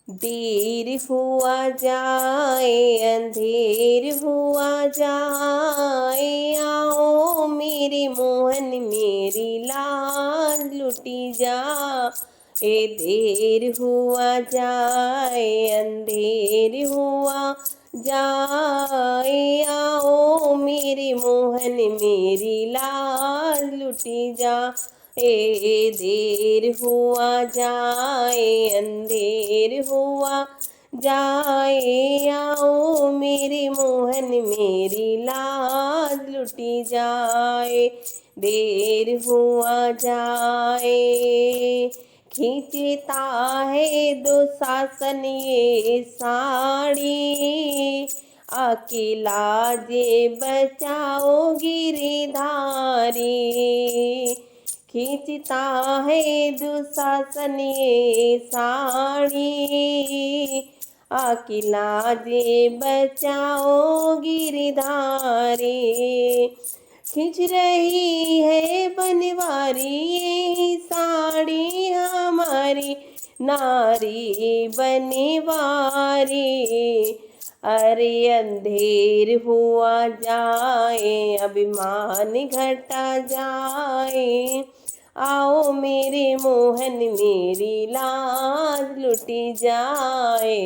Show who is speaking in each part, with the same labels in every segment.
Speaker 1: देर हुआ जाए अंधेर हुआ जाए, आओ मेरे मोहन मेरी लाज लुटी जाए। देर हुआ जाए अंधेर हुआ जाए, आओ मेरे मोहन मेरी लाज लुटी जाए। देर हुआ जाए अंधेर हुआ जाए, आओ मेरे मोहन मेरी लाज लुटी जाए। देर हुआ जाए खींचता है दुशासन ये साड़ी, अकेला जे बचाओ गिरधारी। खींचता है दुशासन ये साड़ी, अकेला जे बचाओ गिरधारी। खींच रही है बनवारी ये साड़ी हमारी, नारी बनवारी। अरे अंधेर हुआ जाए अभिमान घटा जाए, आओ मेरे मोहन मेरी लाज लुटी जाए।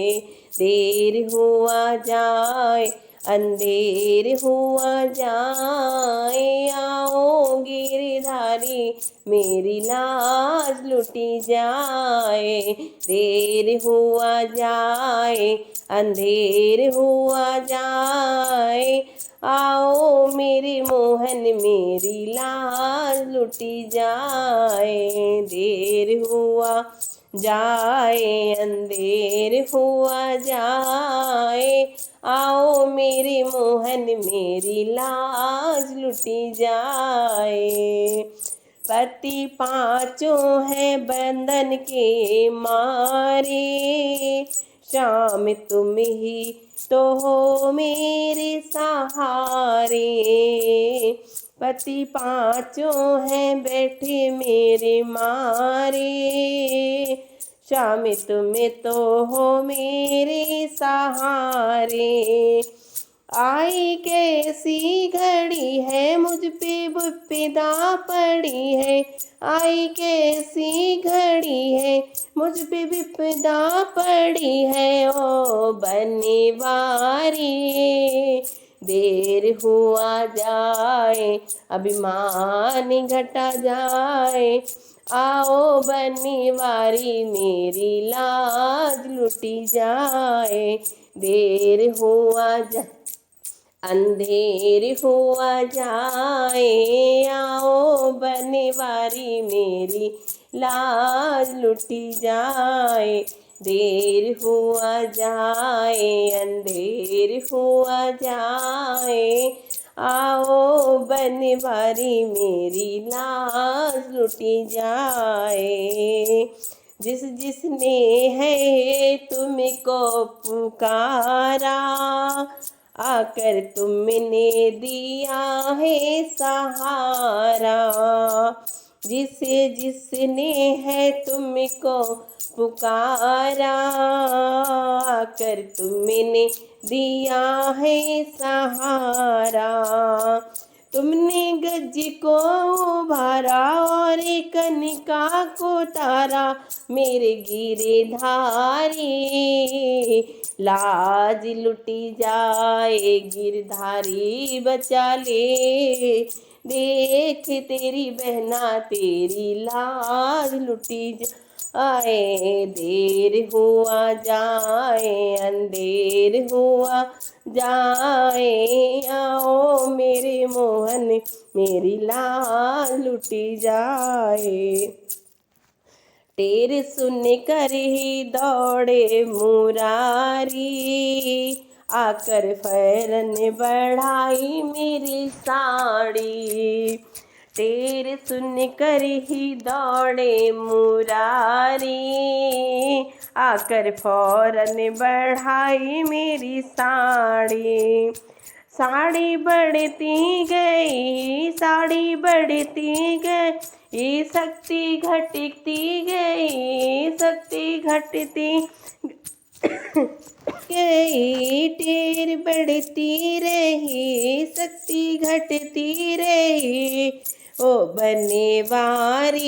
Speaker 1: देर हुआ जाए अंधेर हुआ जाए, आओ गिरधारी मेरी लाज लुटी जाए। देर हुआ जाए अंधेर हुआ जाए, आओ मेरे मोहन मेरी लाज लुटी जाए। देर हुआ जाए अंधेर हुआ जाए, आओ मेरे मोहन मेरी लाज लुटी जाए। पति पाँचों हैं बंधन के मारे, शाम तुम ही तो हो मेरे सहारे। पति पाँचों हैं बैठे मेरे मारे, शाम तुम तो हो मेरे सहारे। आई कैसी घड़ी है मुझ पे विपदा पड़ी है, आई कैसी घड़ी है मुझ पे विपदा पड़ी है। ओ बनवारी देर हुआ जाए अभिमान घटा जाए, आओ बनवारी मेरी लाज लुटी जाए। देर हुआ जाए अंधेर हुआ जाए, आओ बनवारी मेरी लाज लुटी जाए। देर हुआ जाए अंधेर हुआ जाए, आओ बनवारी मेरी लाज लुटी जाए। जिस जिसने है तुमको पुकारा, आकर तुमने दिया है सहारा। जिसे जिसने है तुमको पुकारा, आकर तुमने दिया है सहारा। तुमने गज को उभारा और कनिका को तारा, मेरे गिरधारी लाज लुटी जाए गिरधारी बचा ले। देख तेरी बहना तेरी लाज लुटी जाए। देर हुआ जाए अंधेर हुआ जाए, आओ मेरे मोहन मेरी लाज लुटी जाए। तेरे सुन कर ही दौड़े मुरारी, आकर फैरन बढ़ाई मेरी साड़ी। तेरे सुन कर ही दौड़े मुरारी, आकर फौरन बढ़ाई मेरी साड़ी। साड़ी बढ़ती गई साड़ी बढ़ती गई, ये शक्ति घटती गई शक्ति घटती गई टेर बढ़ती रही, शक्ति घटती रही, ओ बनवारी।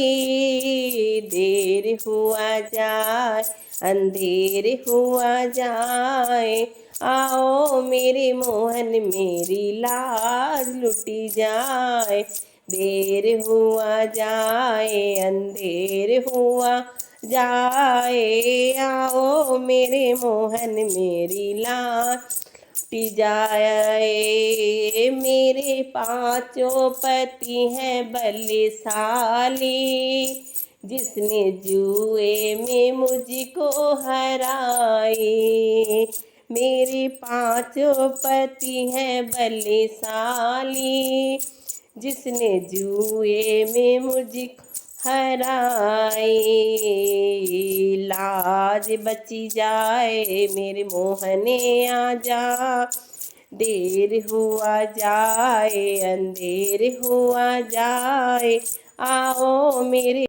Speaker 1: देर हुआ जाए, अंधेर हुआ जाए, आओ मेरे मोहन मेरी लाज लुटी जाए। देर हुआ जाए, अंधेर हुआ जाए, आओ मेरे मोहन मेरी लाज लुटी जाए। मेरे पांचों पति हैं बलशाली, जिसने जुए में मुझको हराए। मेरे पांचों पति हैं बलशाली, जिसने जुए में मुझको हराए। लाज बची जाए मेरे मोहने आजा, देर हुआ जाए, अंधेर हुआ जाए, आओ मेरे